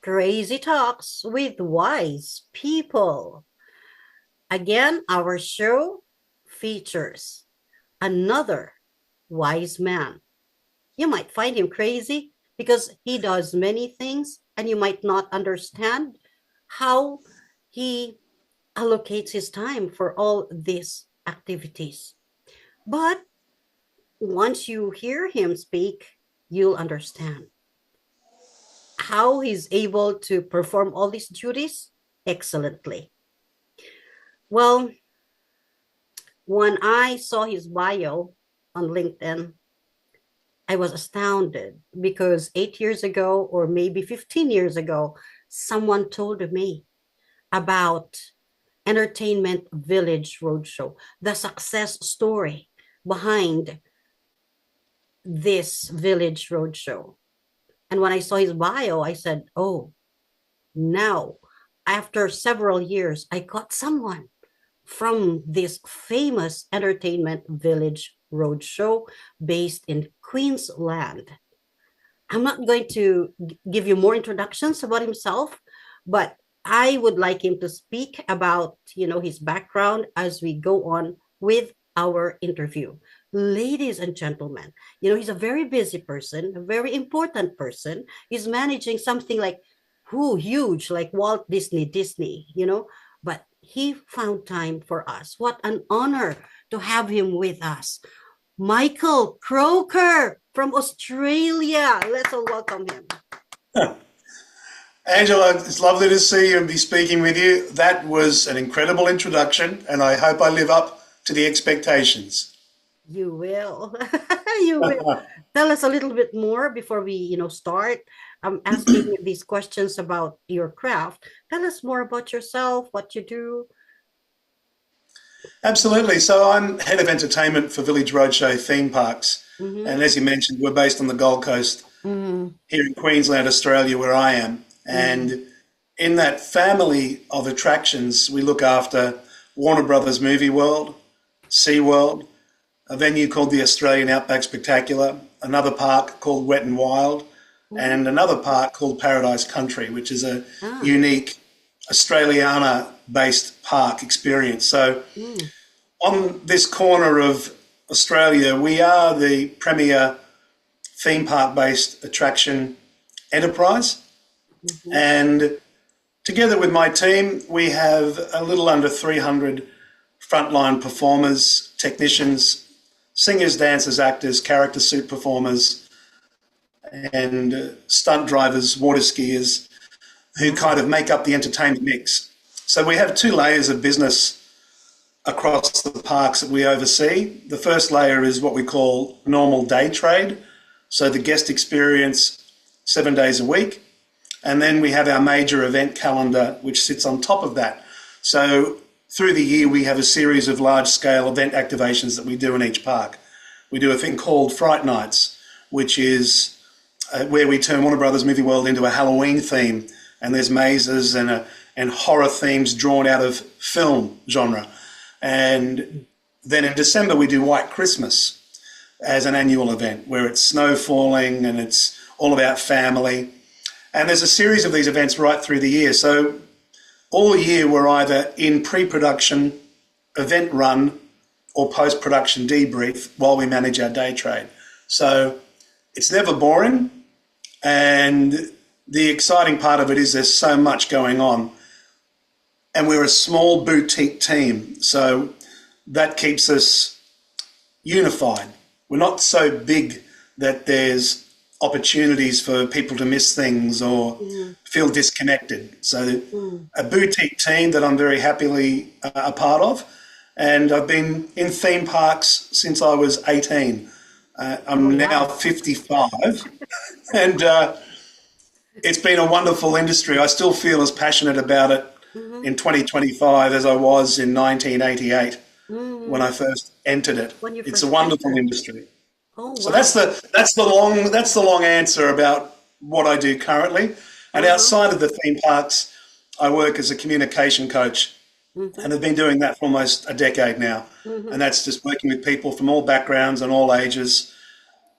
Crazy Talks with Wise People. Again, our show features another wise man. You might find him crazy because he does many things and you might not understand how he allocates his time for all these activities. But once you hear him speak, you'll understand how he's able to perform all these duties excellently. Well, when I saw his bio on LinkedIn, I was astounded because 8 years ago, or maybe 15 years ago, someone told me about Entertainment Village Roadshow, the success story behind this Village Roadshow. And when I saw his bio, I said, oh, now, after several years, I caught someone from this famous Entertainment Village Roadshow based in Queensland. I'm not going to give you more introductions about himself, but I would like him to speak about, his background as we go on with our interview. Ladies and gentlemen, he's a very busy person, a very important person. He's managing something like who huge, like Walt Disney, but he found time for us. What an honor to have him with us. Michael Croaker from Australia. Let's all welcome him. Angela, it's lovely to see you and be speaking with you. That was an incredible introduction, and I hope I live up to the expectations. You will. You will. Tell us a little bit more before we start. I'm asking you these questions about your craft. Tell us more about yourself, what you do. Absolutely. So I'm head of entertainment for Village Roadshow theme parks. Mm-hmm. And as you mentioned, we're based on the Gold Coast Mm-hmm. here in Queensland, Australia, where I am. Mm-hmm. And in that family of attractions, we look after Warner Brothers Movie World, SeaWorld, a venue called the Australian Outback Spectacular, another park called Wet and Wild, and another park called Paradise Country, which is a Ah. unique Australiana-based park experience. So Mm. on this corner of Australia, we are the premier theme park-based attraction enterprise. Mm-hmm. And together with my team, we have a little under 300 frontline performers, technicians, singers, dancers, actors, character suit performers, and stunt drivers, water skiers, who kind of make up the entertainment mix. So we have two layers of business across the parks that we oversee. The first layer is what we call normal day trade, so the guest experience 7 days a week. And then we have our major event calendar, which sits on top of that. So through the year, we have a series of large-scale event activations that we do in each park. We do a thing called Fright Nights, which is where we turn Warner Brothers Movie World into a Halloween theme, and there's mazes and horror themes drawn out of film genre. And then in December, we do White Christmas as an annual event where it's snow falling and it's all about family. And there's a series of these events right through the year. So all year we're either in pre-production, event run, or post-production debrief while we manage our day trade. So it's never boring. And the exciting part of it is there's so much going on. And we're a small boutique team, so that keeps us unified. We're not so big that there's opportunities for people to miss things or feel disconnected. So a boutique team that I'm very happily a part of. And I've been in theme parks since I was 18. I'm now 55 and it's been a wonderful industry. I still feel as passionate about it in 2025 as I was in 1988 when I first entered it. When you It's first a wonderful entered. industry. Oh, So wow. that's the long answer about what I do currently. And outside of the theme parks, I work as a communication coach, and I've been doing that for almost a decade now. And that's just working with people from all backgrounds and all ages,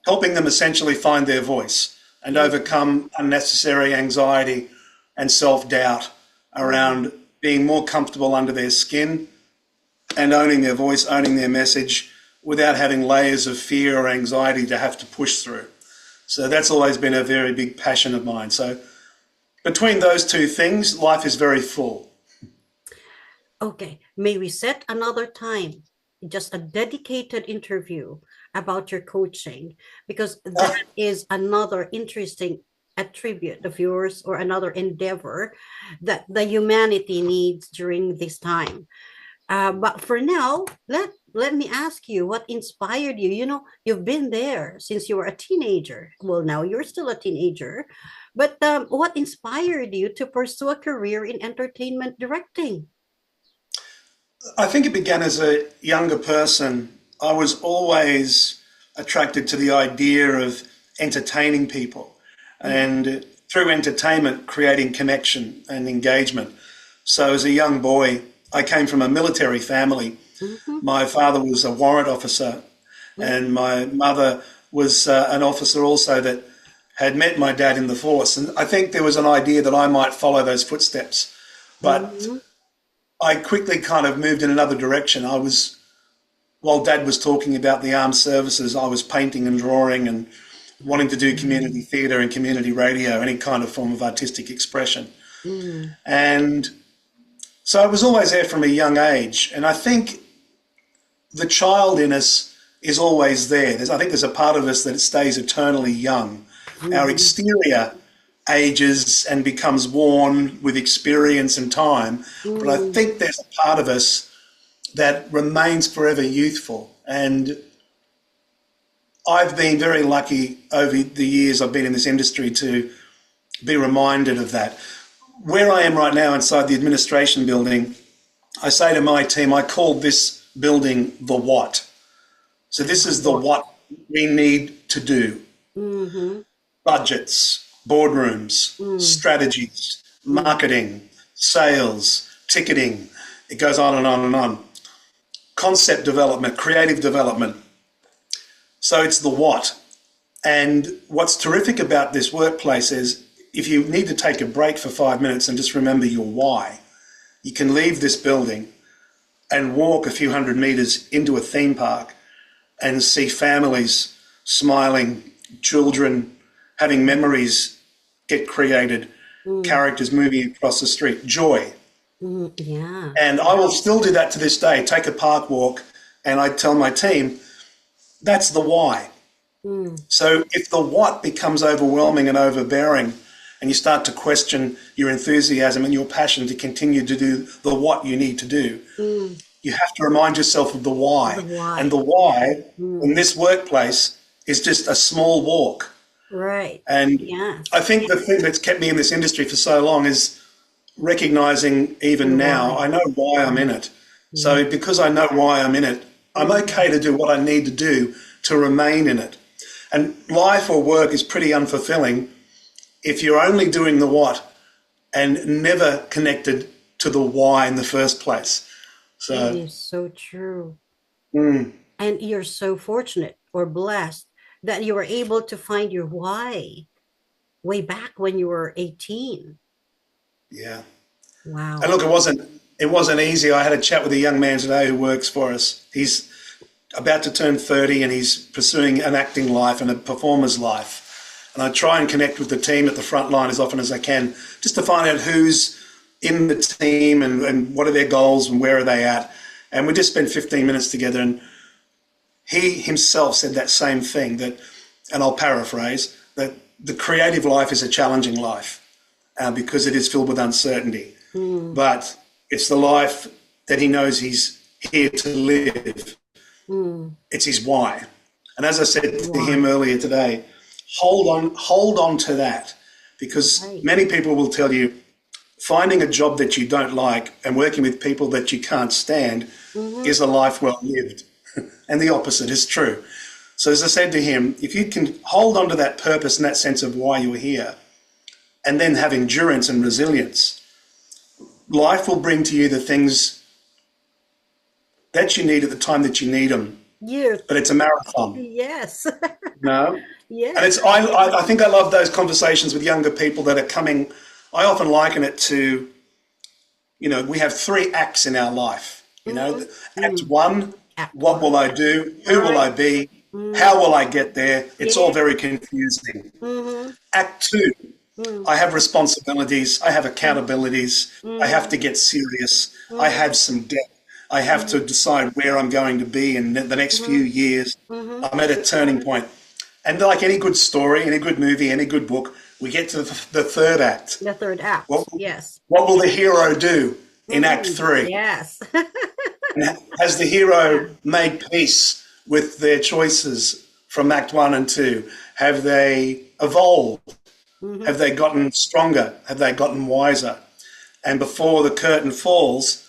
helping them essentially find their voice and overcome unnecessary anxiety and self-doubt around being more comfortable under their skin and owning their voice, owning their message without having layers of fear or anxiety to have to push through. So that's always been a very big passion of mine. So between those two things, life is very full. Okay, may we set another time, just a dedicated interview about your coaching, because that is another interesting attribute of yours or another endeavor that the humanity needs during this time. But for now, let me ask you what inspired you. You know, you've been there since you were a teenager. Well, now you're still a teenager, but what inspired you to pursue a career in entertainment directing? I think it began as a younger person. I was always attracted to the idea of entertaining people and through entertainment, creating connection and engagement. So as a young boy, I came from a military family. Mm-hmm. My father was a warrant officer and my mother was an officer also that had met my dad in the force. And I think there was an idea that I might follow those footsteps. But Mm-hmm. I quickly kind of moved in another direction. While Dad was talking about the armed services, I was painting and drawing and wanting to do community theatre and community radio, any kind of form of artistic expression. Mm-hmm. And so I was always there from a young age. And I think the child in us is always there. I think there's a part of us that stays eternally young. Our exterior ages and becomes worn with experience and time. But I think there's a part of us that remains forever youthful. And I've been very lucky over the years I've been in this industry to be reminded of that. Where I am right now inside the administration building, I say to my team, I call this building the what. So this is the what we need to do. Mm-hmm. Budgets, boardrooms, strategies, marketing, sales, ticketing. It goes on and on and on. Concept development, creative development. So it's the what. And what's terrific about this workplace is if you need to take a break for 5 minutes and just remember your why, you can leave this building and walk a few hundred metres into a theme park and see families smiling, children having memories get created, characters moving across the street, joy. Yeah. And I will still do that to this day, take a park walk, and I tell my team, that's the why. So if the what becomes overwhelming and overbearing and you start to question your enthusiasm and your passion to continue to do the what you need to do, you have to remind yourself of the why. The why. And the why in this workplace is just a small walk. Right. And Yeah. I think the thing that's kept me in this industry for so long is recognizing even now, I know why I'm in it. So because I know why I'm in it, I'm okay to do what I need to do to remain in it. And life or work is pretty unfulfilling if you're only doing the what and never connected to the why in the first place. It So, is so true. mm, And you're so fortunate or blessed that you were able to find your why way back when you were 18. yeah. And Wow. look, it wasn't easy. I had a chat with a young man today who works for us. He's about to turn 30 and he's pursuing an acting life and a performer's life. And I try and connect with the team at the front line as often as I can, just to find out who's in the team and what are their goals and where are they at. And we just spent 15 minutes together, and he himself said that same thing, that, and I'll paraphrase, that the creative life is a challenging life because it is filled with uncertainty. But it's the life that he knows he's here to live. It's his why. And as I said to him earlier today, hold on to that, because many people will tell you finding a job that you don't like and working with people that you can't stand is a life well lived. And the opposite is true. So as I said to him, if you can hold on to that purpose and that sense of why you're here, and then have endurance and resilience, life will bring to you the things that you need at the time that you need them. Yes. But it's a marathon, Yes. you know? And Yes. I think I love those conversations with younger people that are coming I often liken it to, we have three acts in our life. Mm-hmm. Act Mm. one, Act what one. will I do? Who will I Right. be? Mm. How will I get there? It's all Yeah. very confusing. Mm-hmm. Act two, Mm. I have responsibilities, I have Mm. accountabilities, I have Mm. to get serious, I Mm. have some debt, I have to Mm. decide where I'm going to be in the next few Mm. years. Mm. I'm at a turning point. And like any good story, any good movie, any good book, we get to the third act. The third What, act. Yes. what will the hero do in Act Mm. three? Yes. And has the Yeah. hero made peace with their choices from Act one and two? Have they evolved? Mm-hmm. Have they gotten stronger? Have they gotten wiser? And before the curtain falls,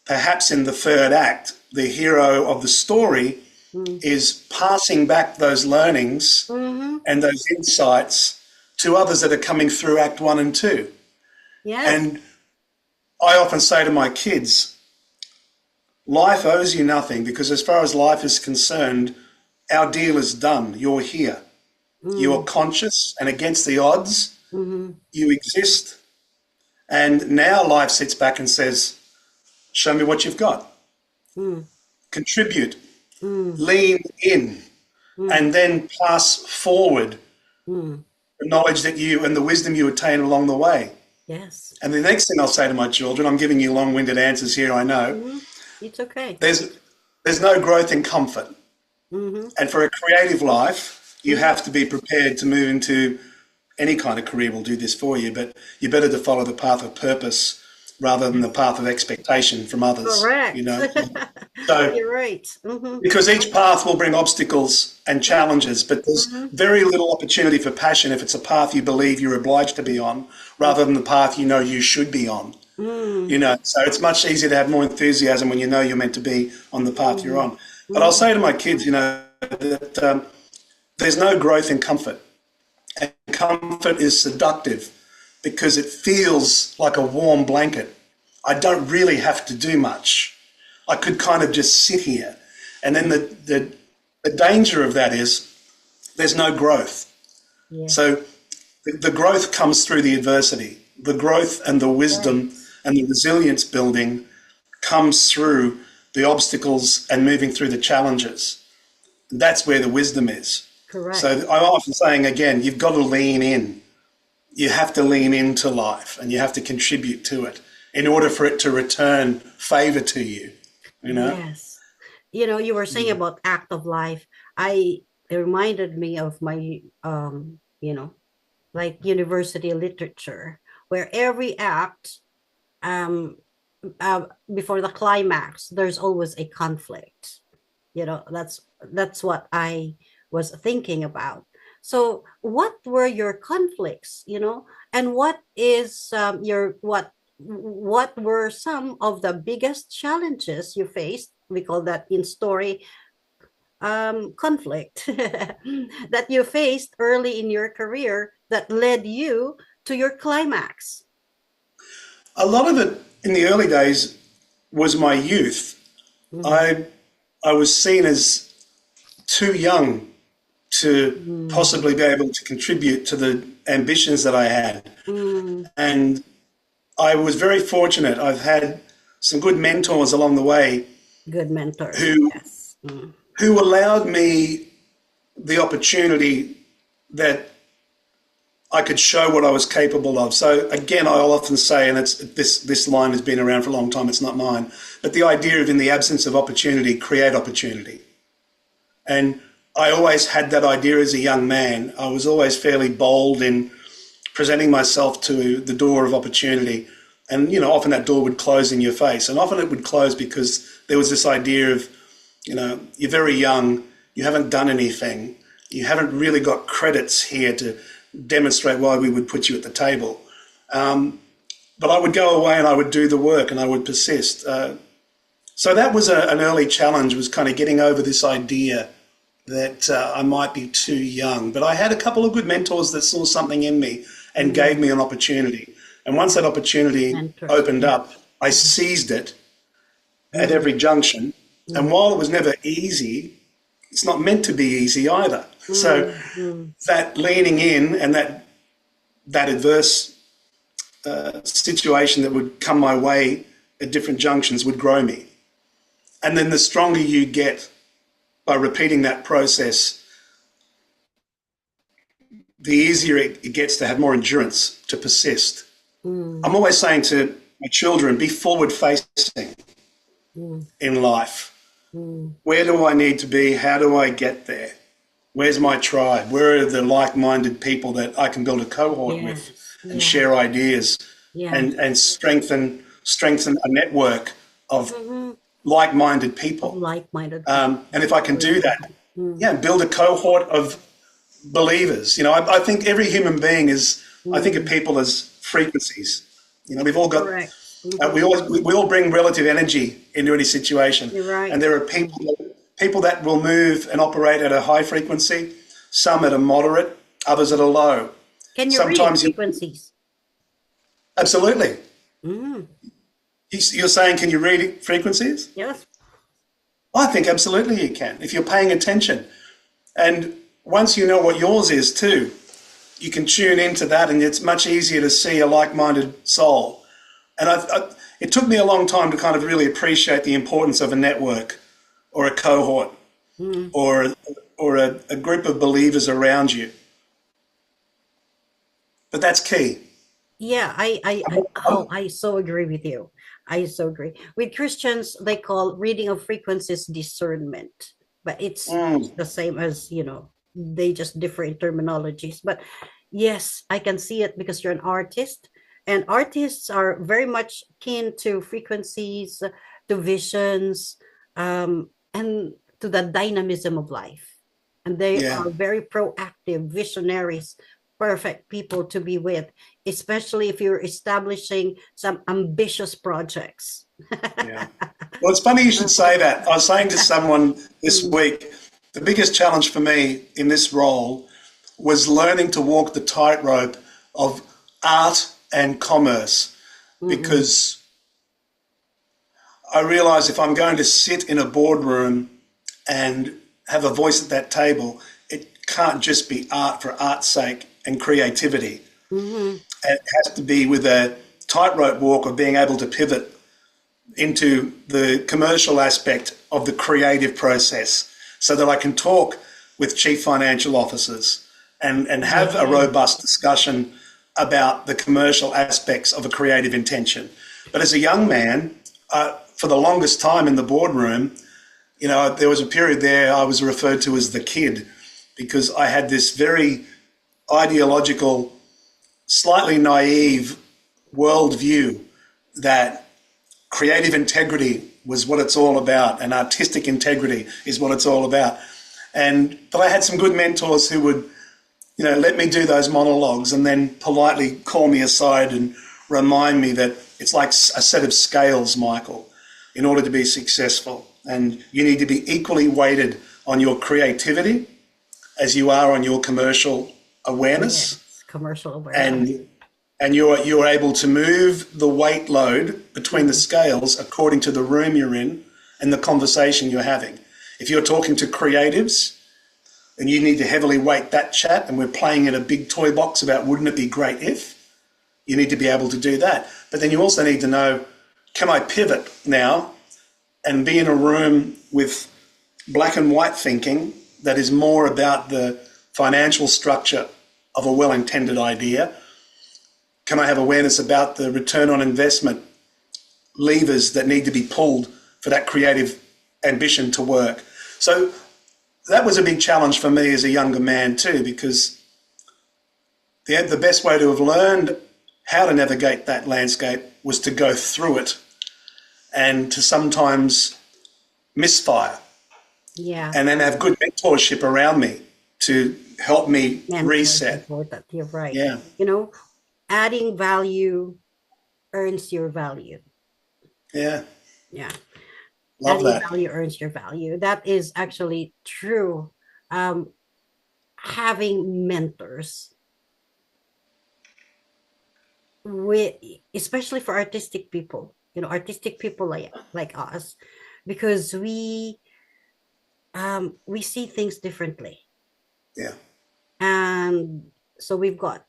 perhaps in the third act, the hero of the story is passing back those learnings Mm-hmm. and those insights to others that are coming through Act one and two. Yes. And I often say to my kids, life owes you nothing because, as far as life is concerned, our deal is done. You're here. You are Mm. conscious, and against the odds, Mm-hmm. you exist. And now life sits back and says, show me what you've got. Mm. Contribute, Mm. lean in, Mm. and then pass forward Mm. the knowledge that you and the wisdom you attain along the way. Yes. And the next thing I'll say to my children, I'm giving you long-winded answers here, I know, Mm-hmm. It's okay. there's no growth in comfort. Mm-hmm. And for a creative life, you Mm-hmm. have to be prepared to move into any kind of career will do this for you, but you're better to follow the path of purpose rather than the path of expectation from others, Correct. So, You're right. Mm-hmm. because each path will bring obstacles and challenges, but there's Mm-hmm. very little opportunity for passion if it's a path you believe you're obliged to be on rather than the path you know you should be on. Mm-hmm. So it's much easier to have more enthusiasm when you know you're meant to be on the path you're on. But I'll Mm-hmm. say to my kids, that there's no growth in comfort. And comfort is seductive because it feels like a warm blanket. I don't really have to do much. I could kind of just sit here. And then the danger of that is there's no growth. Yeah. So the growth comes through the adversity. The growth and the Right. wisdom and the resilience building comes through the obstacles and moving through the challenges. That's where the wisdom is. So Correct. I'm often saying again, you've got to lean in. You have to lean into life and you have to contribute to it in order for it to return favor to you, you know? Yes. You were saying about act of life. It reminded me of my like university literature, where every act um before the climax, there's always a conflict. That's what I was thinking about. So what were your conflicts, and what is your what were some of the biggest challenges you faced? We call that in story conflict that you faced early in your career that led you to your climax. A lot of it in the early days was my youth. Mm, I I was seen as too young to mm, possibly be able to contribute to the ambitions that I had. mm. And I was very fortunate. I've had some good mentors along the way Good mentors, who yes. Mm, who allowed me the opportunity that I could show what I was capable of. So again, I'll often say, and it's this line has been around for a long time. It's not mine, but the idea of in the absence of opportunity, create opportunity. And I always had that idea as a young man. I was always fairly bold in presenting myself to the door of opportunity. And, often that door would close in your face. And often it would close because there was this idea of, you're very young, you haven't done anything, you haven't really got credits here to demonstrate why we would put you at the table. But I would go away and I would do the work and I would persist. So that was an early challenge, was kind of getting over this idea that I might be too young. But I had a couple of good mentors that saw something in me and gave mm. me an opportunity. And once that opportunity Mentors, opened yeah. up, I seized it at Mm, every junction. And mm, while it was never easy, it's not meant to be easy either. So mm, mm, that leaning in and that adverse situation that would come my way at different junctions would grow me. And then the stronger you get by repeating that process, the easier it gets to have more endurance to persist. Mm, I'm always saying to my children, be forward facing mm, in life. mm. Where do I need to be? How do I get there? Where's my tribe? Where are the like-minded people that I can build a cohort with Yes, and yes, share ideas yes. and strengthen a network of Mm-hmm. like-minded Of people. like-minded people. And if I can do that, Mm, yeah, build a cohort of believers. I think every human being is. I think of mm. people as frequencies. We've all got. Correct. Mm-hmm. We all bring relative energy into any situation, You're and right. there are people that will move and operate at a high frequency, some at a moderate, others at a low. Can you read Sometimes you frequencies? absolutely. Mm, You're saying, can you read frequencies? yes. I think absolutely you can if you're paying attention. And once you know what yours is too, you can tune into that, and it's much easier to see a like-minded soul. And it took me a long time to kind of really appreciate the importance of a network or a cohort Mm. or a group of believers around you. But that's key. Yeah, oh, I so agree with you. I so agree. With Christians, they call reading of frequencies discernment, but it's Mm, the same as, they just differ in terminologies. But yes, I can see it because you're an artist, and artists are very much keen to frequencies, to visions, and to the dynamism of life. And they yeah, are very proactive visionaries, perfect people to be with, especially if you're establishing some ambitious projects. yeah. Well, it's funny you should say that. I was saying to someone this Mm, week, the biggest challenge for me in this role was learning to walk the tightrope of art and commerce mm-mm. because I realize if I'm going to sit in a boardroom and have a voice at that table, it can't just be art for art's sake and creativity. Mhm. It has to be with a tightrope walk of being able to pivot into the commercial aspect of the creative process so that I can talk with chief financial officers and have a Yeah. robust discussion about the commercial aspects of a creative intention. But as a young man, for the longest time in the boardroom, there was a period there I was referred to as the kid because I had this very ideological, slightly naive worldview that creative integrity was what it's all about and artistic integrity is what it's all about. But I had some good mentors who would, let me do those monologues and then politely call me aside and remind me that it's like a set of scales, Michael, in order to be successful. And you need to be equally weighted on your creativity as you are on your commercial awareness. Yes, commercial awareness. And you're able to move the weight load between the Mhm. scales according to the room you're in and the conversation you're having. If you're talking to creatives and you need to heavily weight that chat and we're playing in a big toy box about wouldn't it be great if, you need to be able to do that. But then you also need to know, can I pivot now and be in a room with black and white thinking that is more about the financial structure of a well-intended idea? Can I have awareness about the return on investment levers that need to be pulled for that creative ambition to work? So that was a big challenge for me as a younger man too, because the best way to have learned how to navigate that landscape was to go through it and to sometimes misfire Yeah, and then have good mentorship around me to help me mentor is reset. important. You're right. Yeah, You know, adding value earns your value. yeah, Yeah, love adding that. value earns your value. That is actually true. Um, Having mentors with, especially for artistic people, artistic people like us, because we see things differently, Yeah, and so we've got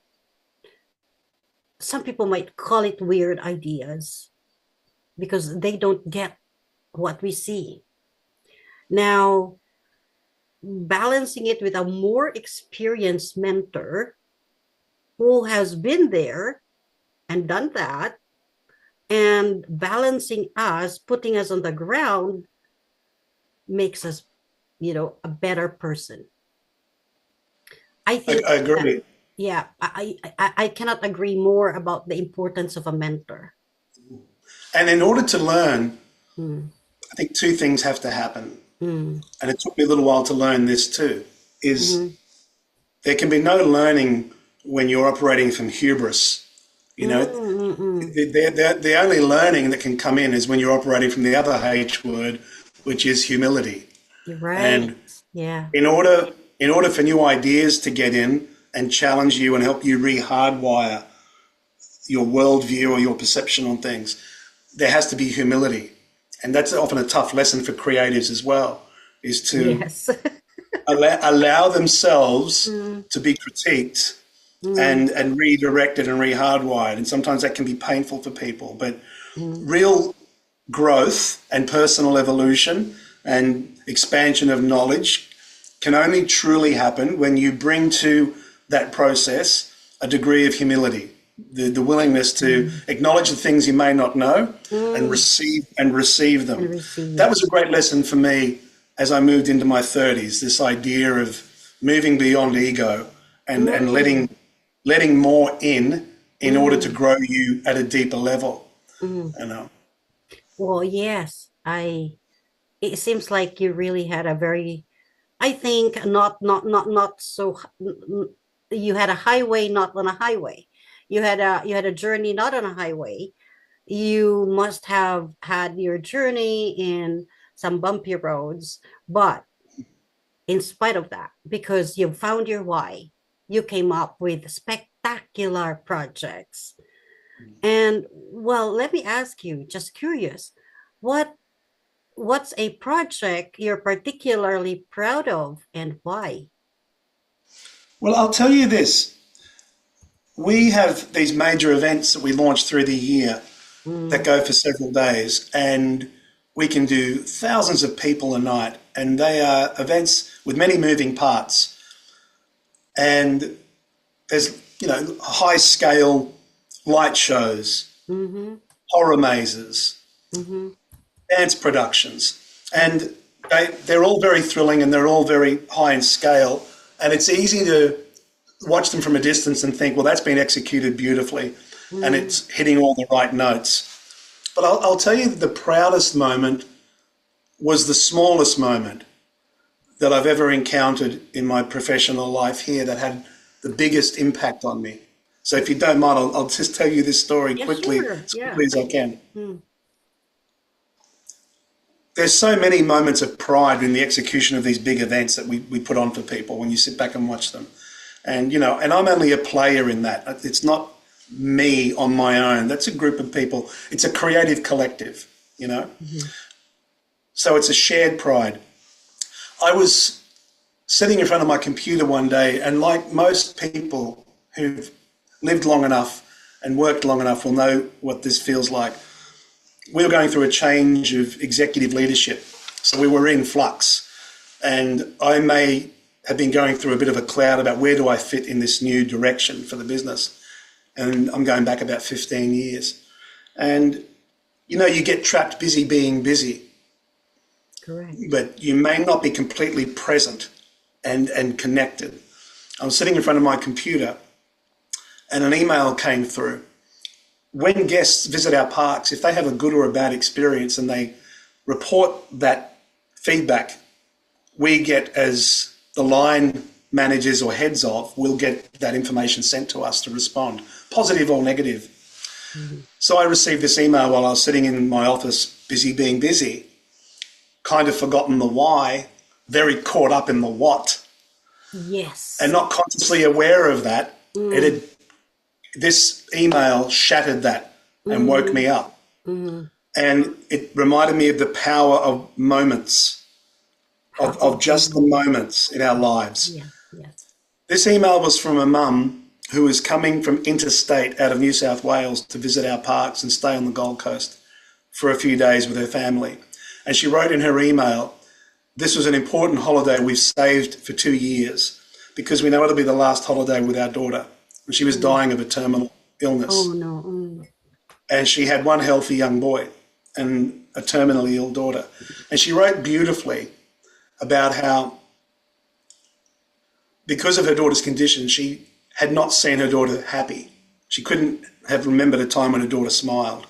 some people might call it weird ideas because they don't get what we see. Now, balancing it with a more experienced mentor who has been there and done that, and balancing us, putting us on the ground, makes us, a better person. I think I that, agree. yeah, I cannot agree more about the importance of a mentor. And in order to learn, Mm, I think two things have to happen. mm, And it took me a little while to learn this too, is mm, there can be no learning when you're operating from hubris. You know, mm, mm. the only learning that can come in is when you're operating from the other H word, which is humility. You're right. And Yeah. in order for new ideas to get in and challenge you and help you re-hardwire your worldview or your perception on things, there has to be humility. And that's often a tough lesson for creatives as well, is to Yes. allow themselves Mm, to be critiqued mm, and redirected and re-hardwired. And sometimes that can be painful for people. But mm, real growth and personal evolution and expansion of knowledge can only truly happen when you bring to that process a degree of humility, the willingness to mm, acknowledge the things you may not know and mm. receive And them. That receive. was a great lesson for me as I moved into my 30s, this idea of moving beyond ego and Mm, letting more in order to mm, grow you at a deeper level. mm. You know. Well, yes, it seems like you really had a very, I think, not so, you had a highway, not on a highway. You had a journey, not on a highway. You must have had your journey in some bumpy roads, but in spite of that, because you found your why, you came up with spectacular projects. And well, let me ask you, just curious, what what's a project you're particularly proud of and why? Well, I'll tell you this. We have these major events that we launch through the year that Mm, go for several days, and we can do thousands of people a night, and they are events with many moving parts. And there's, high scale light shows, mm-hmm, horror mazes, mm-hmm, dance productions, and they're all very thrilling and they're all very high in scale. And it's easy to watch them from a distance and think, well, that's been executed beautifully and mm, it's hitting all the right notes. But I'll tell you that the proudest moment was the smallest moment that I've ever encountered in my professional life here that had the biggest impact on me. So if you don't mind, I'll just tell you this story yeah, quickly, sure, as yeah. quickly as I can. Mm, There's so many moments of pride in the execution of these big events that we put on for people when you sit back and watch them. And I'm only a player in that. It's not me on my own. That's a group of people. It's a creative collective, you know. mhm, So it's a shared pride. I was sitting in front of my computer one day, and like most people who've lived long enough and worked long enough will know what this feels like. We were going through a change of executive leadership. So we were in flux. And I may have been going through a bit of a cloud about where do I fit in this new direction for the business. And I'm going back about 15 years. And, you get trapped busy being busy, correct. but you may not be completely present and connected. I was sitting in front of my computer and an email came through. When guests visit our parks, if they have a good or a bad experience and they report that feedback, we get, as the line managers or heads of, we'll get that information sent to us to respond, positive or negative. Mhm. So I received this email while I was sitting in my office, busy being busy, kind of forgotten the why, very caught up in the what, and Yes. not consciously aware of that. Mm, This email shattered that and woke mm, me up. mm. And it reminded me of the power of moments, of Power of just the moment. moments in our lives. Yes, yes. This email was from a mum who was coming from interstate out of New South Wales to visit our parks and stay on the Gold Coast for a few days with her family. And she wrote in her email, "This was an important holiday we've saved for 2 years because we know it'll be the last holiday with our daughter." And she was dying of a terminal Oh illness. no. Mm. And she had one healthy young boy and a terminally ill daughter. And she wrote beautifully about how, because of her daughter's condition, she had not seen her daughter happy. She couldn't have remembered a time when her daughter smiled.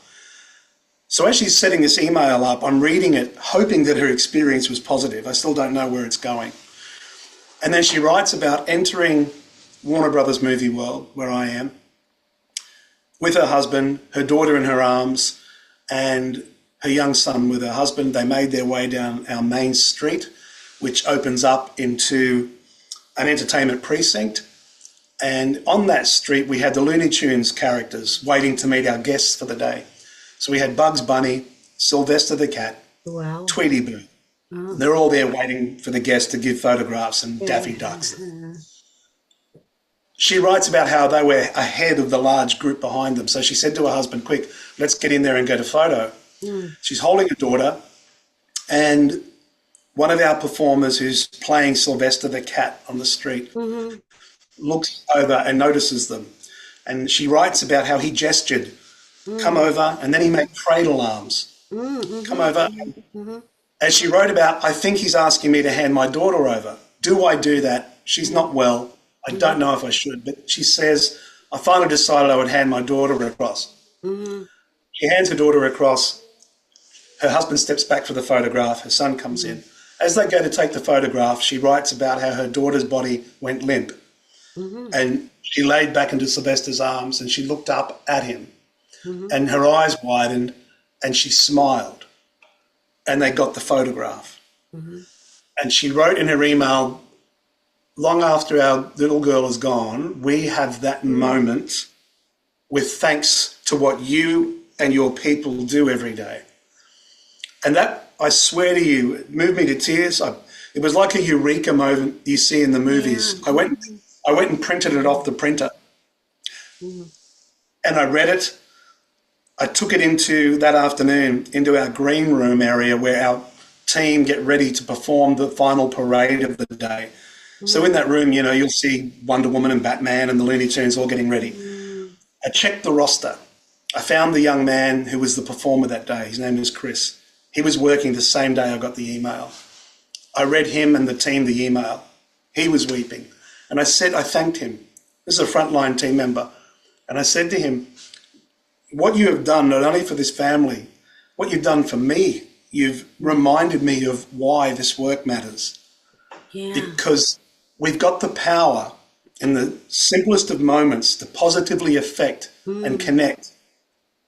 So as she's setting this email up, I'm reading it, hoping that her experience was positive. I still don't know where it's going. And then she writes about entering Warner Brothers Movie World, where I am, with her husband, her daughter in her arms, and her young son with her husband. They made their way down our main street, which opens up into an entertainment precinct. And on that street, we had the Looney Tunes characters waiting to meet our guests for the day. So we had Bugs Bunny, Sylvester the Cat, Wow. Tweety Bird. Oh. They're all there waiting for the guests to give photographs, and Daffy Ducks. She writes about how they were ahead of the large group behind them. So she said to her husband, "Quick, let's get in there and get a photo." She's holding her daughter, and one of our performers who's playing Sylvester the Cat on the street looks over and notices them. And she writes about how he gestured, "Come over," and then he made cradle arms. "Come over." As she wrote about, "I think he's asking me to hand my daughter over. Do I do that? She's not well. I don't know if I should." But she says, "I finally decided I would hand my daughter across." She hands her daughter across. Her husband steps back for the photograph. Her son comes in. As they go to take the photograph, she writes about how her daughter's body went limp. And she laid back into Sylvester's arms and she looked up at him. And her eyes widened and she smiled. And they got the photograph. And she wrote in her email, "Long after our little girl is gone, we have that moment with thanks to what you and your people do every day." And that, I swear to you, it moved me to tears. It was like a eureka moment you see in the movies. I went and printed it off the printer. And I read it. I took it into that afternoon into our green room area where our team get ready to perform the final parade of the day. So in that room, you'll see Wonder Woman and Batman and the Looney Tunes all getting ready. I checked the roster. I found the young man who was the performer that day. His name was Chris. He was working the same day I got the email. I read him and the team the email. He was weeping. And I thanked him. This is a frontline team member. And I said to him, "What you have done, not only for this family, what you've done for me, you've reminded me of why this work matters." Yeah. Because we've got the power in the simplest of moments to positively affect and connect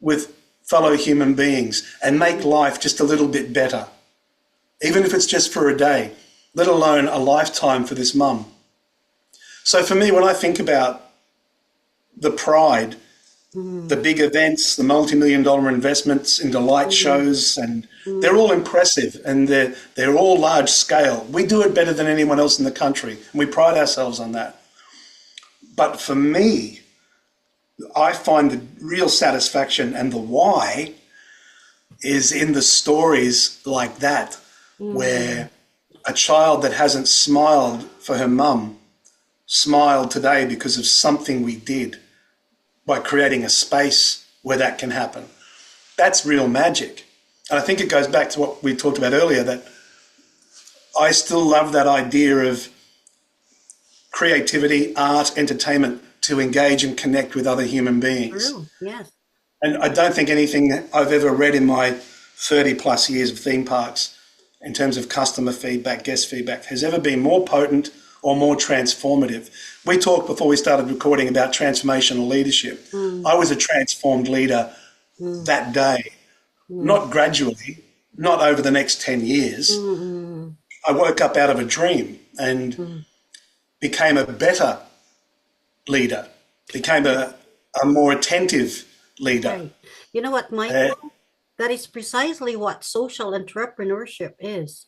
with fellow human beings and make life just a little bit better, even if it's just for a day, let alone a lifetime for this mum. So for me, when I think about the pride, the big events, the multi-million-dollar investments into light shows, and they're all impressive and they're all large scale. We do it better than anyone else in the country, and we pride ourselves on that. But for me, I find the real satisfaction and the why is in the stories like that, where a child that hasn't smiled for her mum smiled today because of something we did by creating a space where that can happen. That's real magic. And I think it goes back to what we talked about earlier, that I still love that idea of creativity, art, entertainment to engage and connect with other human beings. True. Yes. And I don't think anything I've ever read in my 30 plus years of theme parks in terms of customer feedback, guest feedback, has ever been more potent or more transformative. We talked before we started recording about transformational leadership. I was a transformed leader that day, not gradually, not over the next 10 years. I woke up out of a dream and became a better leader, became a more attentive leader. Right. You know what, Michael? That is precisely what social entrepreneurship is.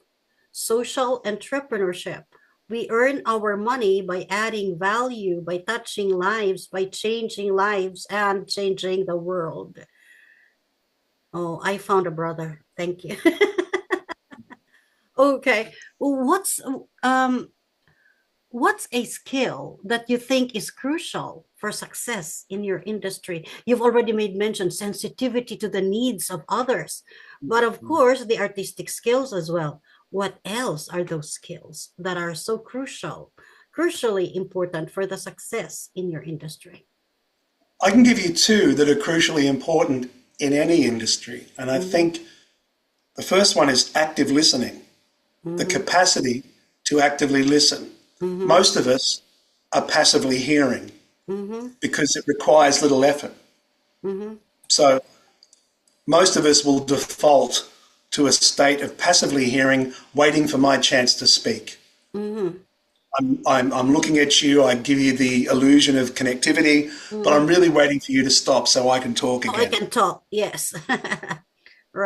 Social entrepreneurship. We earn our money by adding value, by touching lives, by changing lives and changing the world. Oh, I found a brother. Thank you. Okay. Um what's a skill that you think is crucial for success in your industry? You've already made mention sensitivity to the needs of others, but of course the artistic skills as well. What else are those skills that are so crucially important for the success in your industry? I can give you two that are crucially important in any industry. And I Mm-hmm, think the first one is active listening, the mm-hmm, capacity to actively listen. mm-hmm, Most of us are passively hearing mm-hmm, because it requires little effort. mm-hmm, So most of us will default to a state of passively hearing, waiting for my chance to speak. mm-hmm, I'm looking at you, I give you the illusion of connectivity, but mm-hmm. I'm really waiting for you to stop so I can talk Oh, I again. can talk. Yes.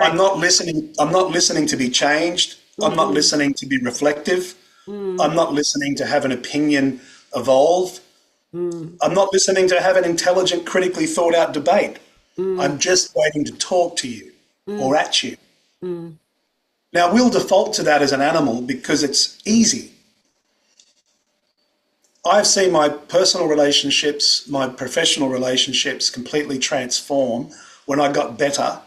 I'm Right. not listening. I'm not listening to be changed. I'm not Mm-mm, listening to be reflective. I'm mm, not listening to have an opinion evolve. mm, I'm not listening to have an intelligent, critically thought out debate. mm, I'm just waiting to talk to you or mm, at you. mm, Now, we'll default to that as an animal because it's easy. I've seen my personal relationships, my professional relationships completely transform when I got better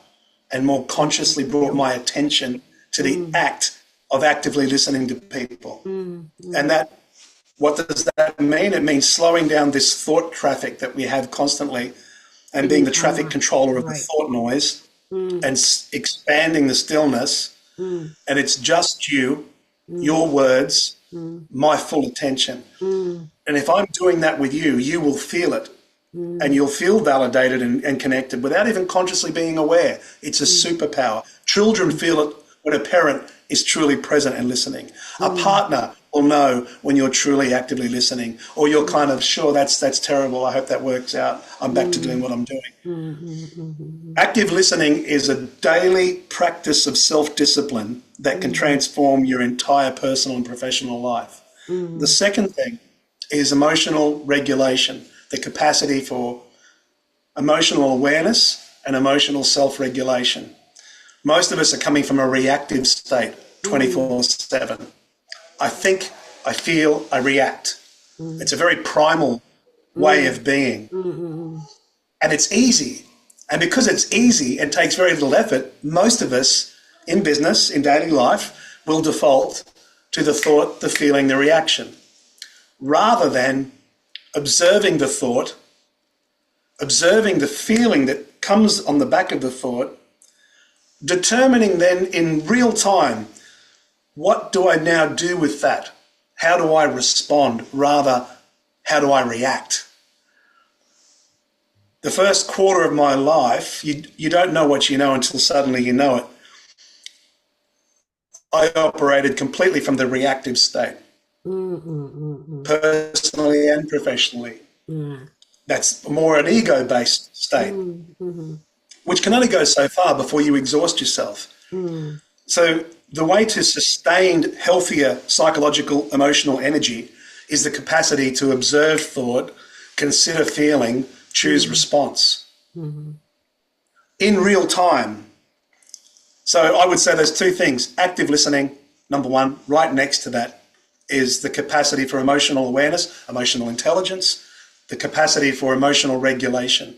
and more consciously brought you. my attention to the Mm, act of actively listening to people. mm, And mm, that, what does that mean? It means slowing down this thought traffic that we have constantly and being in the traffic our controller of the right. thought noise Mm, and expanding the stillness. mm, And it's just you, mm, your words, mm, my full attention. mm, And if I'm doing that with you, you will feel it and mm, you'll feel validated and connected without even consciously being aware. It's a mm, superpower. Children feel it when a parent is truly present and listening. A mm, partner will know when you're truly actively listening, or you're mm, kind of sure that's terrible. I hope that works out. I'm back to doing mm, what I'm doing. mm, mm, mm, Active listening is a daily practice of self discipline that can mm, transform your entire personal and professional life. The mm, second thing is emotional regulation, the capacity for emotional awareness and emotional self regulation. Most of us are coming from a reactive state mm, 24/7. I think, I feel, I react. mm, It's a very primal way mm, of being. mm, mm, And it's easy. And because it's easy and takes very little effort, most of us in business, in daily life, will default to the thought, the feeling, the reaction, rather than observing the thought, observing the feeling that comes on the back of the thought, determining then in real time, what do I now do with that? How do I respond? Rather, how do I react? The first quarter of my life, you don't know what you know until suddenly you know it. I operated completely from the reactive state, mm, mm, personally and professionally. mm, That's more an ego based state, mm, mm, which can only go so far before you exhaust yourself. mm, So, the way to sustained, healthier psychological, emotional energy is the capacity to observe thought, consider feeling, choose mm, response mm, in real time. So, I would say there's two things active listening, number one, right next to that is the capacity for emotional awareness, emotional intelligence, the capacity for emotional regulation.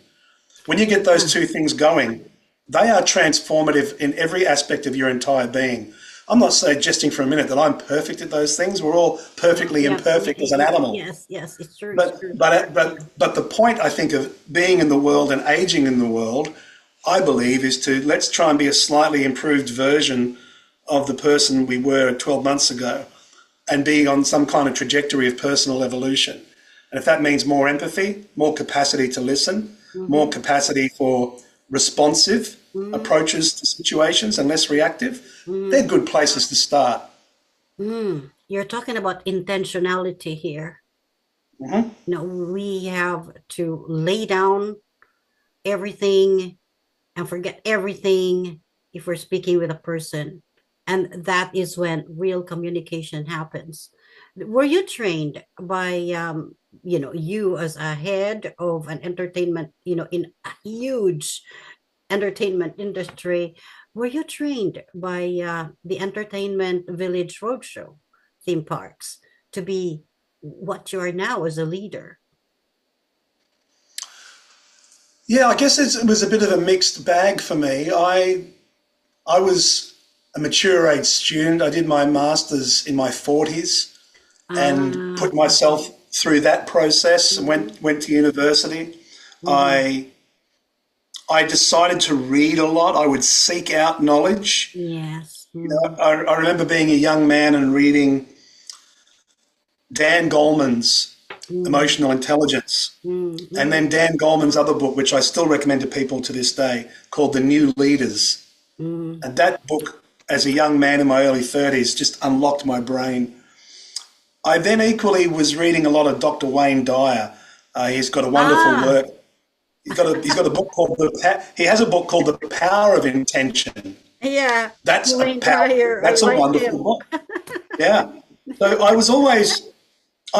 When you get those mm. two things going, they are transformative in every aspect of your entire being. I'm not suggesting for a minute that I'm perfect at those things. We're all perfectly Yeah, imperfect as an animal. yes, yes, it's true, it's But true. but but the point I think of being in the world and aging in the world, I believe, is to let's try and be a slightly improved version of the person we were 12 months ago and being on some kind of trajectory of personal evolution. And if that means more empathy, more capacity to listen, more Mm-hmm, capacity for responsive mm-hmm, approaches to situations and less reactive, they're mm-hmm. good places to start. Mm. You're talking about intentionality here. Mhm. We have to lay down everything and forget everything if we're speaking with a person. And that is when real communication happens. Were you trained by you as a head of an entertainment, in a huge entertainment industry? Were you trained by the Entertainment Village Roadshow theme parks to be what you are now as a leader? Yeah, I guess it was a bit of a mixed bag for me. I was a mature age student. I did my master's in my 40s and put Okay. myself through that process and Mm-hmm. went to university. Mm-hmm. I I decided to read a lot. I would seek out knowledge. Yes. You know, Mm-hmm. I remember being a young man and reading Dan Goleman's Mm-hmm. Emotional Intelligence, and Mm-hmm. then Dan Goleman's other book, which I still recommend to people to this day, called The New Leaders. Mm-hmm. And that book, as a young man in my early 30s, just unlocked my brain. I then equally was reading a lot of Dr. Wayne Dyer. He's got a wonderful Ah, work. He's got a book called he has a book called The Power of Intention. yeah. That's a Wayne power. Dyer. I That's a like wonderful him. book. Yeah. So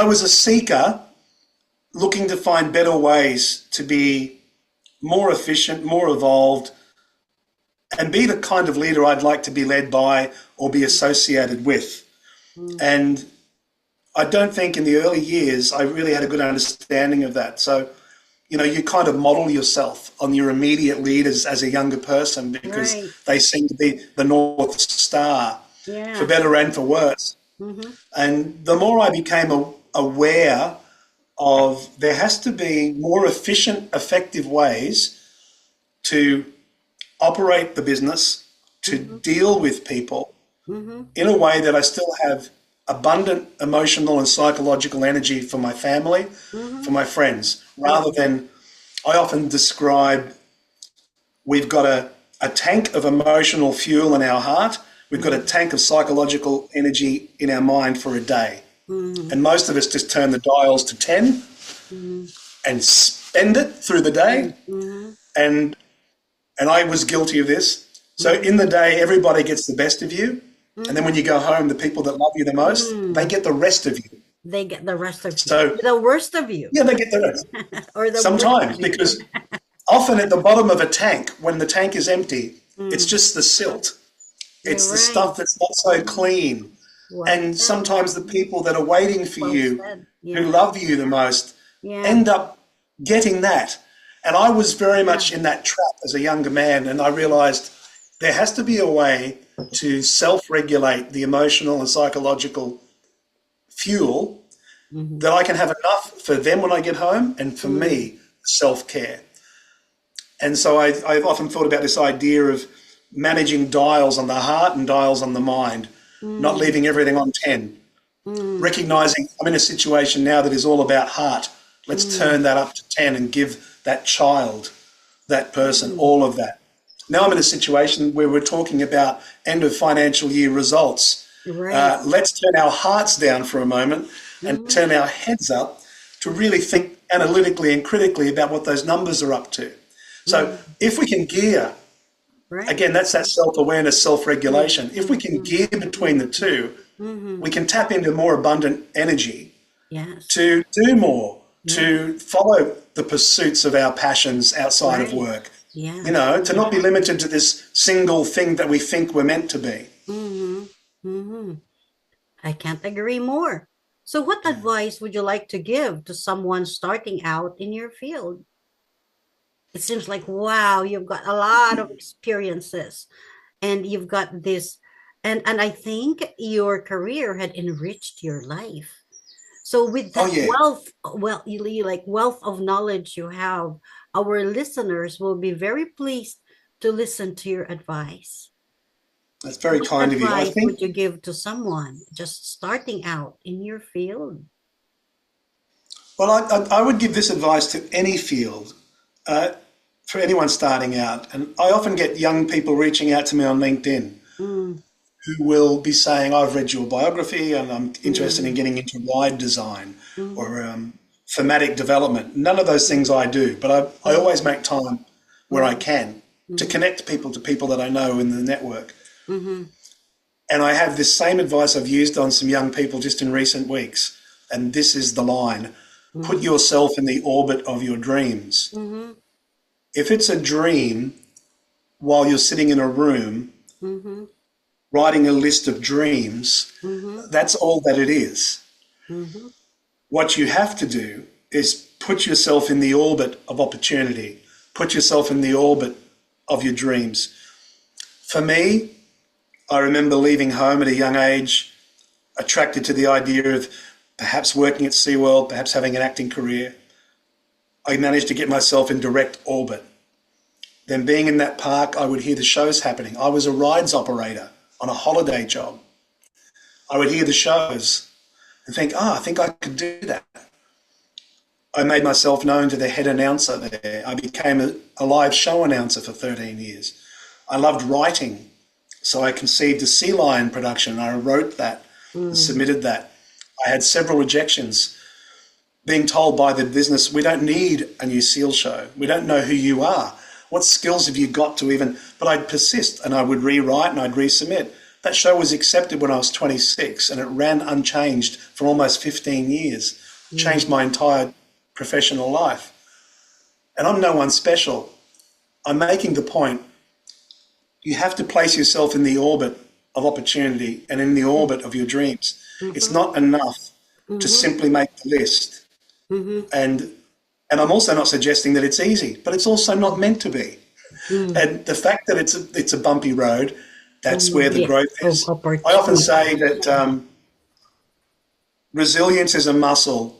I was a seeker looking to find better ways to be more efficient, more evolved, and be the kind of leader I'd like to be led by or be associated with. Mm, And I don't think in the early years I really had a good understanding of that. So, you kind of model yourself on your immediate leaders as a younger person because right. they seem to be the North Star for Yeah. better and for worse. Mm-hmm. And the more I became aware of there has to be more efficient, effective ways to operate the business, to Mm-hmm. deal with people Mm-hmm. in a way that I still have abundant emotional and psychological energy for my family, for Mm-hmm. my friends, rather Mm-hmm. than I often describe we've got a tank of emotional fuel in our heart, we've got a tank of psychological energy in our mind for a day. Mm-hmm. And most of us just turn the dials to 10 Mm-hmm. and spend it through the day. Mm-hmm. And I was guilty of this. So Mm-hmm. in the day, everybody gets the best of you. And then Mm-hmm. when you go home, the people that love you the most, they Mm. get the rest of you. They get the rest of you, So the worst of you, yeah, they get the rest. or the worst of Sometimes, you. because often at the bottom of a tank, when the tank is empty, it's Mm. just the silt. You're It's the right. stuff that's not so Mhm. clean. Well And said. sometimes the Mhm. people that are waiting for Well you, said. who Yeah. love you the most, Yeah. end up getting that. And I was very Yeah. much in that trap as a younger man. And I realized there has to be a way to self regulate the emotional and psychological fuel Mm-hmm. that I can have enough for them when I get home and for Mm. me, self care. And so I've often thought about this idea of managing dials on the heart and dials on the mind, not Mm. leaving everything on 10, Mm. recognizing I'm in a situation now that is all about heart. Let's Mm. turn that up to 10 and give that child, that person, Mm. all of that. Now I'm in a situation where we're talking about end of financial year results. Right. Let's turn our hearts down for a moment and Mm-hmm. turn our heads up to really think analytically and critically about what those numbers are up to. So Mm. if we can gear, Right. again, that's that self-awareness, Mm. self-regulation. If we Mm. can Mm. gear between the two, Mm-hmm. we can tap into more abundant energy Yes. to do more, Yeah. to follow the pursuits of our passions outside of Right. work, Yes. to not be limited to this single thing that we think we're meant to be. Mm-hmm. Mm-hmm. I can't agree more. So, what advice would you like to give to someone starting out in your field? It seems like, wow, you've got a lot of experiences and you've got this. And I think your career had enriched your life. So, with Oh, that yeah, wealth, well, you like wealth of knowledge you have, our listeners will be very pleased to listen to your advice. that's very What kind of you. I advice think, would you give to someone just starting out in your field? well, I would give this advice to any field, uh, for anyone starting out. And I often get young people reaching out to me on LinkedIn Mm, who will be saying, I've read your biography and I'm interested in mm, getting into ride design mhm, or thematic development. None of those things I do, but I mm, always make time where I mhm, can to mhm, connect people to people that I know in the network. mhm, And I have this same advice I've used on some young people just in recent weeks. And this is the line: put Mm-hmm. yourself in the orbit of your dreams. Mm-hmm. If it's a dream while you're sitting in a room Mm-hmm. writing a list of dreams, Mm-hmm. that's all that it is. Mm-hmm. What you have to do is put yourself in the orbit of opportunity, put yourself in the orbit of your dreams. For me, I remember leaving home at a young age, attracted to the idea of perhaps working at SeaWorld, perhaps having an acting career. I managed to get myself in direct orbit. Then, being in that park, I would hear the shows happening. I was a rides operator on a holiday job. I would hear the shows and think, I think I could do that. I made myself known to the head announcer there. I became a live show announcer for 13 years. I loved writing, so I conceived a sea lion production. I wrote that and Mm-hmm. submitted that. I had several rejections, being told by the business, we don't need a new seal show. We don't know who you are. What skills have you got to even... But I'd persist and I would rewrite and I'd resubmit. That show was accepted when I was 26 and it ran unchanged for almost 15 years. Changed my entire professional life. And I'm no one special. I'm making the point, you have to place yourself in the orbit of opportunity and in the orbit of your dreams. It's Mm-hmm. not enough to Mm-hmm. simply make the list. Mm-hmm. And I'm also not suggesting that it's easy, but it's also not meant to be. Mm-hmm. And the fact that it's a bumpy road, that's where the Yeah, growth of is. I often say opportunity. that resilience is a muscle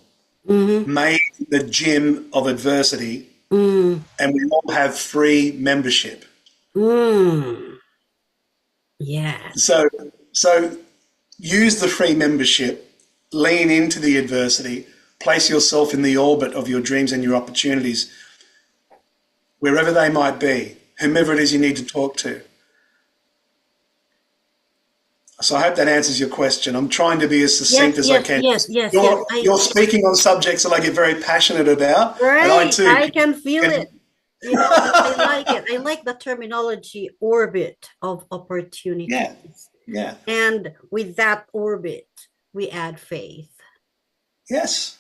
Mm-hmm. made in the gym of adversity, Mm. and we all have free membership. Mm. Yes. So, so use the free membership, lean into the adversity, place yourself in the orbit of your dreams and your opportunities, wherever they might be, whomever it is you need to talk to. So I hope that answers your question. I'm trying to be as Yes, succinct as I yes, can. yes, yes, yes. You're speaking on subjects that I get very passionate about, and I Right. too I can feel can, it. I like it. I like the terminology orbit of yeah, opportunities. yeah, And with that orbit, we add faith. yes,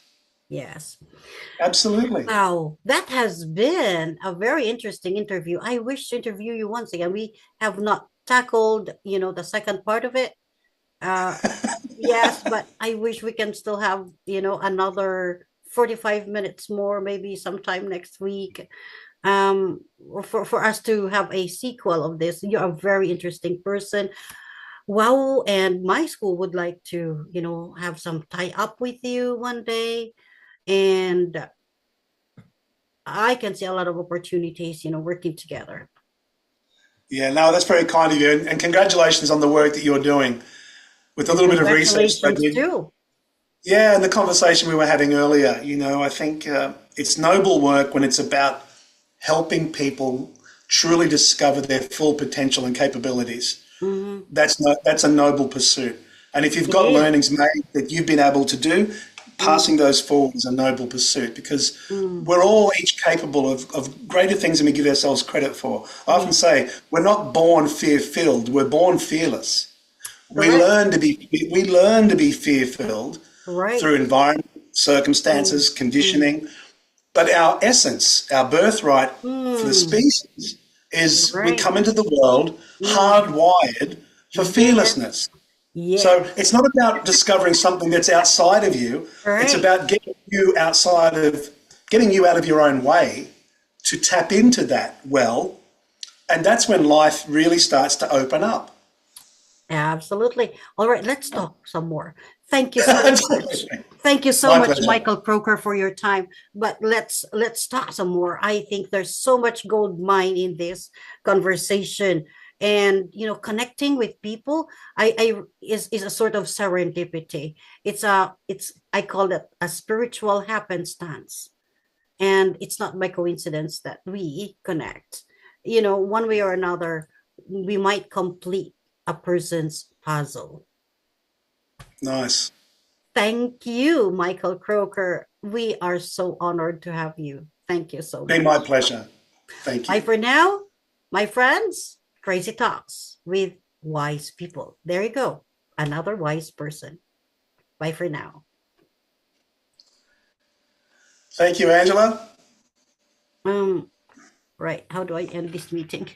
Yes. absolutely. Wow, that has been a very interesting interview. I wish to interview you once again. We have not tackled, the second part of it. Uh, yes, but I wish we can still have, another 45 minutes more, maybe sometime next week. For us to have a sequel of this. You're a very interesting person. Wow, and my school would like to, have some tie up with you one day. And I can see a lot of opportunities, working together. Yeah, no, that's very kind of you, and congratulations on the work that you're doing. With a And little bit of research that I congratulations did, too. yeah, and the conversation we were having earlier, I think it's noble work when it's about helping people truly discover their full potential and capabilities. Hmm. That's a noble pursuit. And if you've It got is. learnings made that you've been able to do, Mm, passing those forward is a noble pursuit because mm, we're all each capable of greater things than we give ourselves credit for. I yeah, often say we're not born fear-filled, we're born fearless. correct. We learn to be fear-filled Right. through environment, Mm, circumstances, mm, conditioning, but our essence, our birthright for the mm, species is we right. come into the world Mm, hardwired for yes. fearlessness. So Yes. it's not about discovering something that's outside of you. It's Right. about getting you out of your own way to tap into that well. And that's when life really starts to open up. Absolutely. All right, let's talk some more. Thank you so much. Absolutely. Thank you so My much, pleasure. Michael Croker, for your time. But let's talk some more. I think there's so much gold mine in this conversation. And connecting with people, I is a sort of serendipity. It's I call it a spiritual happenstance. And it's not by coincidence that we connect. One way or another, we might complete a person's puzzle. Nice. Thank you, Michael Croker. We are so honored to have you. Thank you so Been my much. pleasure. Thank Bye you. for now, my friends. Crazy Talks with wise people. There you go. Another wise person. Bye for now. Thank you, Angela. Um, right. How do I end this meeting?